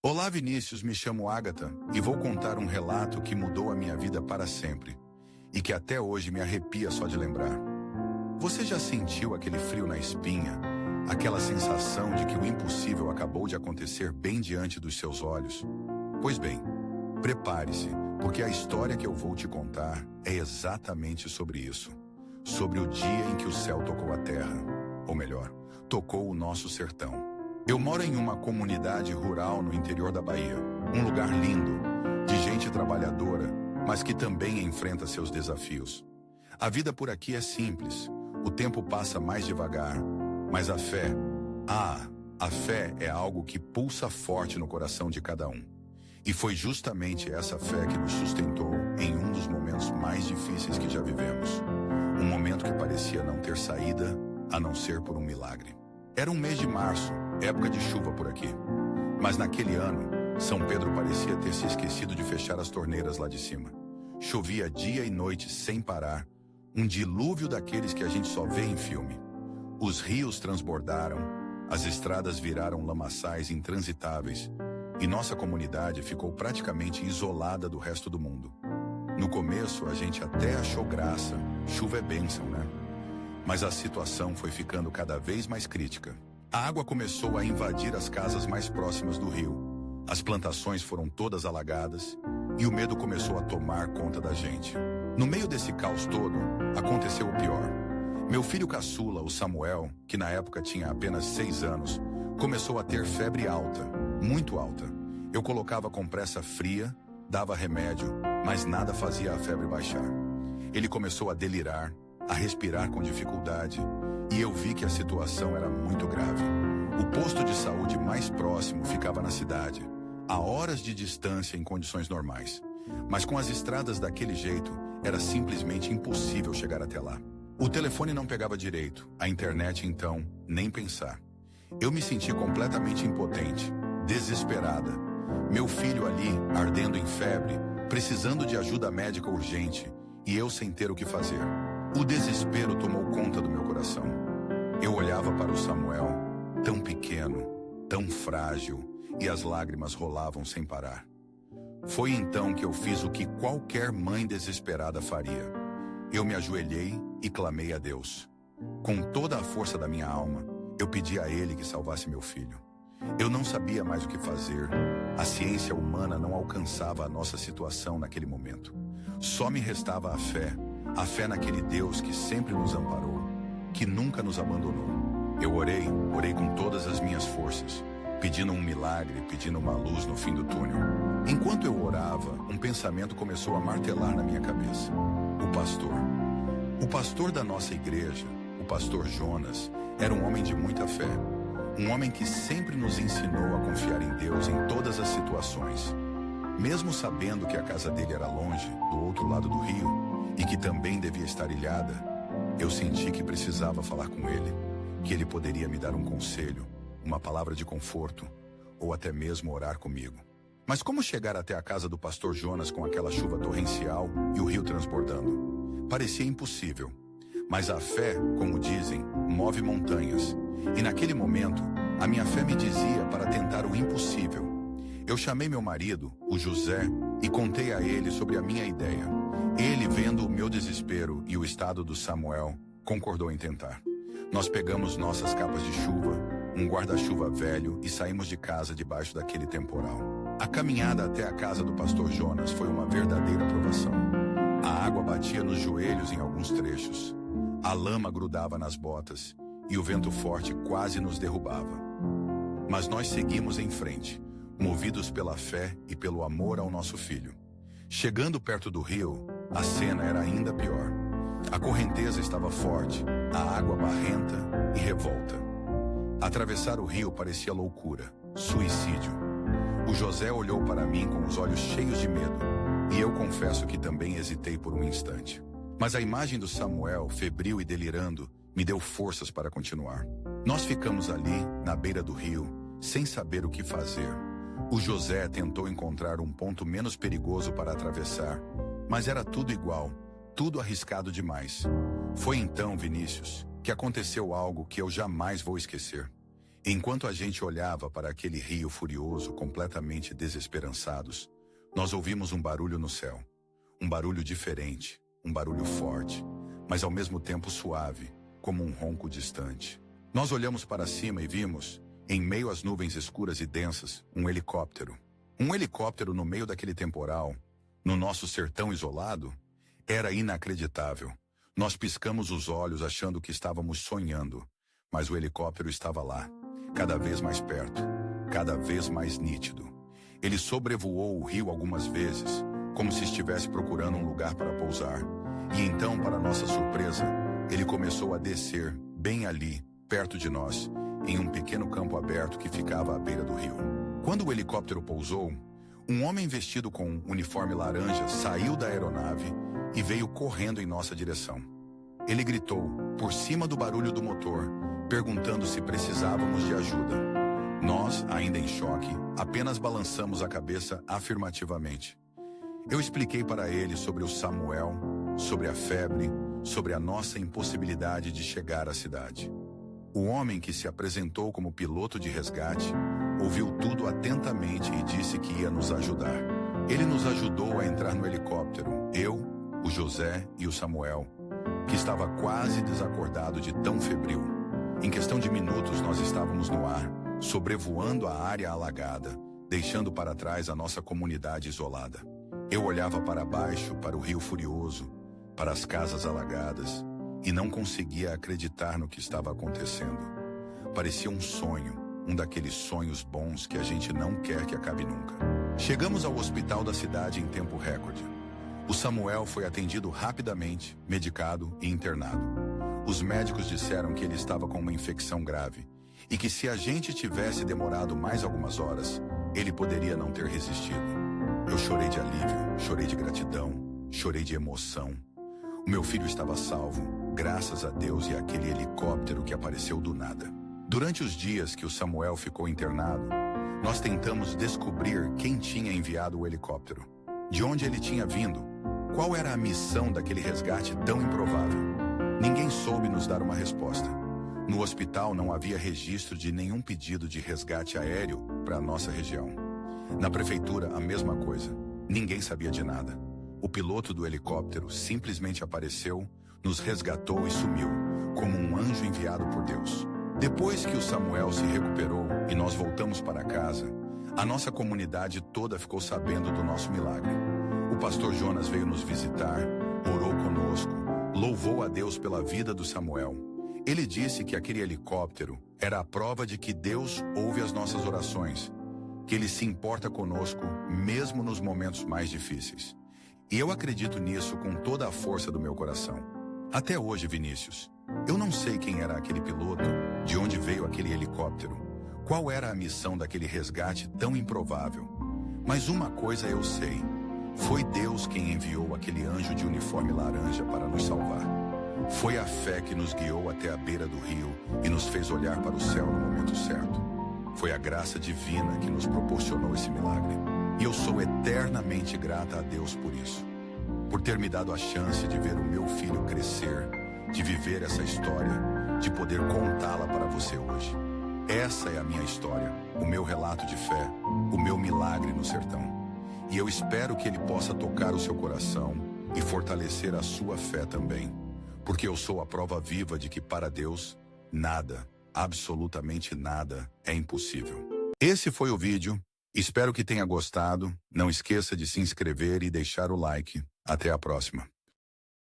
Olá, Vinícius, me chamo Ágata e vou contar um relato que mudou a minha vida para sempre e que até hoje me arrepia só de lembrar. Você já sentiu aquele frio na espinha, aquela sensação de que o impossível acabou de acontecer bem diante dos seus olhos? Pois bem, prepare-se, porque a história que eu vou te contar é exatamente sobre isso. Sobre o dia em que o céu tocou a terra, ou melhor, tocou o nosso sertão. Eu moro em uma comunidade rural no interior da Bahia, um lugar lindo, de gente trabalhadora, mas que também enfrenta seus desafios. A vida por aqui é simples, o tempo passa mais devagar, mas a fé é algo que pulsa forte no coração de cada um. E foi justamente essa fé que nos sustentou em um dos momentos mais difíceis que já vivemos. Um momento que parecia não ter saída, a não ser por um milagre. Era um mês de março, época de chuva por aqui. Mas naquele ano, São Pedro parecia ter se esquecido de fechar as torneiras lá de cima. Chovia dia e noite sem parar, um dilúvio daqueles que a gente só vê em filme. Os rios transbordaram, as estradas viraram lamaçais intransitáveis, e nossa comunidade ficou praticamente isolada do resto do mundo. No começo, a gente até achou graça, chuva é bênção, né? Mas a situação foi ficando cada vez mais crítica. A água começou a invadir as casas mais próximas do rio. As plantações foram todas alagadas e o medo começou a tomar conta da gente. No meio desse caos todo, aconteceu o pior. Meu filho caçula, o Samuel, que na época tinha apenas 6 anos, começou a ter febre alta, muito alta. Eu colocava compressa fria, dava remédio, mas nada fazia a febre baixar. Ele começou a delirar, a respirar com dificuldade, e eu vi que a situação era muito grave. O posto de saúde mais próximo ficava na cidade, a horas de distância em condições normais. Mas com as estradas daquele jeito, era simplesmente impossível chegar até lá. O telefone não pegava direito, a internet então, nem pensar. Eu me senti completamente impotente, desesperada. Meu filho ali, ardendo em febre, precisando de ajuda médica urgente, e eu sem ter o que fazer. O desespero tomou conta do meu coração. Eu olhava para o Samuel, tão pequeno, tão frágil, e as lágrimas rolavam sem parar. Foi então que eu fiz o que qualquer mãe desesperada faria. Eu me ajoelhei e clamei a Deus. Com toda a força da minha alma, eu pedi a Ele que salvasse meu filho. Eu não sabia mais o que fazer. A ciência humana não alcançava a nossa situação naquele momento. Só me restava a fé naquele Deus que sempre nos amparou, que nunca nos abandonou. Eu orei com todas as minhas forças, pedindo um milagre, pedindo uma luz no fim do túnel. Enquanto eu orava, um pensamento começou a martelar na minha cabeça. O pastor da nossa igreja, o pastor Jonas, era um homem de muita fé. Um homem que sempre nos ensinou a confiar em Deus em todas as situações. Mesmo sabendo que a casa dele era longe, do outro lado do rio, e que também devia estar ilhada, eu senti que precisava falar com ele, que ele poderia me dar um conselho, uma palavra de conforto, ou até mesmo orar comigo. Mas como chegar até a casa do pastor Jonas com aquela chuva torrencial e o rio transbordando? Parecia impossível. Mas a fé, como dizem, move montanhas. E naquele momento, a minha fé me dizia para tentar o impossível. Eu chamei meu marido, o José, e contei a ele sobre a minha ideia. Ele, vendo o meu desespero e o estado do Samuel, concordou em tentar. Nós pegamos nossas capas de chuva, um guarda-chuva velho e saímos de casa debaixo daquele temporal. A caminhada até a casa do pastor Jonas foi uma verdadeira provação. A água batia nos joelhos em alguns trechos. A lama grudava nas botas e o vento forte quase nos derrubava. Mas nós seguimos em frente, movidos pela fé e pelo amor ao nosso filho. Chegando perto do rio, a cena era ainda pior. A correnteza estava forte, a água barrenta e revolta. Atravessar o rio parecia loucura, suicídio. O José olhou para mim com os olhos cheios de medo, e eu confesso que também hesitei por um instante. Mas a imagem do Samuel, febril e delirando, me deu forças para continuar. Nós ficamos ali, na beira do rio, sem saber o que fazer. O José tentou encontrar um ponto menos perigoso para atravessar, mas era tudo igual, tudo arriscado demais. Foi então, Vinícius, que aconteceu algo que eu jamais vou esquecer. Enquanto a gente olhava para aquele rio furioso, completamente desesperançados, nós ouvimos um barulho no céu. Um barulho diferente, um barulho forte, mas ao mesmo tempo suave, como um ronco distante. Nós olhamos para cima e vimos, em meio às nuvens escuras e densas, um helicóptero. Um helicóptero no meio daquele temporal, no nosso sertão isolado, era inacreditável. Nós piscamos os olhos achando que estávamos sonhando, mas o helicóptero estava lá, cada vez mais perto, cada vez mais nítido. Ele sobrevoou o rio algumas vezes, como se estivesse procurando um lugar para pousar. E então, para nossa surpresa, ele começou a descer, bem ali, perto de nós, em um pequeno campo aberto que ficava à beira do rio. Quando o helicóptero pousou, um homem vestido com um uniforme laranja saiu da aeronave e veio correndo em nossa direção. Ele gritou, por cima do barulho do motor, perguntando se precisávamos de ajuda. Nós, ainda em choque, apenas balançamos a cabeça afirmativamente. Eu expliquei para ele sobre o Samuel, sobre a febre, sobre a nossa impossibilidade de chegar à cidade. O homem que se apresentou como piloto de resgate ouviu tudo atentamente e disse que ia nos ajudar. Ele nos ajudou a entrar no helicóptero, eu, o José e o Samuel, que estava quase desacordado de tão febril. Em questão de minutos nós estávamos no ar, sobrevoando a área alagada, deixando para trás a nossa comunidade isolada. Eu olhava para baixo, para o rio furioso, para as casas alagadas, e não conseguia acreditar no que estava acontecendo. Parecia um sonho, um daqueles sonhos bons que a gente não quer que acabe nunca. Chegamos ao hospital da cidade em tempo recorde. O Samuel foi atendido rapidamente, medicado e internado. Os médicos disseram que ele estava com uma infecção grave e que se a gente tivesse demorado mais algumas horas, ele poderia não ter resistido. Eu chorei de alívio, chorei de gratidão, chorei de emoção. O meu filho estava salvo, graças a Deus e àquele helicóptero que apareceu do nada. Durante os dias que o Samuel ficou internado, nós tentamos descobrir quem tinha enviado o helicóptero, de onde ele tinha vindo, qual era a missão daquele resgate tão improvável. Ninguém soube nos dar uma resposta. No hospital não havia registro de nenhum pedido de resgate aéreo para a nossa região. Na prefeitura, a mesma coisa. Ninguém sabia de nada. O piloto do helicóptero simplesmente apareceu, nos resgatou e sumiu, como um anjo enviado por Deus. Depois que o Samuel se recuperou e nós voltamos para casa, a nossa comunidade toda ficou sabendo do nosso milagre. O pastor Jonas veio nos visitar, orou conosco, louvou a Deus pela vida do Samuel. Ele disse que aquele helicóptero era a prova de que Deus ouve as nossas orações, que Ele se importa conosco mesmo nos momentos mais difíceis. E eu acredito nisso com toda a força do meu coração. Até hoje, Vinícius, eu não sei quem era aquele piloto, de onde veio aquele helicóptero, qual era a missão daquele resgate tão improvável. Mas uma coisa eu sei, foi Deus quem enviou aquele anjo de uniforme laranja para nos salvar. Foi a fé que nos guiou até a beira do rio e nos fez olhar para o céu no momento certo. Foi a graça divina que nos proporcionou esse milagre. E eu sou eternamente grata a Deus por isso. Por ter me dado a chance de ver o meu filho crescer, de viver essa história, de poder contá-la para você hoje. Essa é a minha história, o meu relato de fé, o meu milagre no sertão. E eu espero que ele possa tocar o seu coração e fortalecer a sua fé também. Porque eu sou a prova viva de que para Deus, nada, absolutamente nada, é impossível. Esse foi o vídeo. Espero que tenha gostado. Não esqueça de se inscrever e deixar o like. Até a próxima.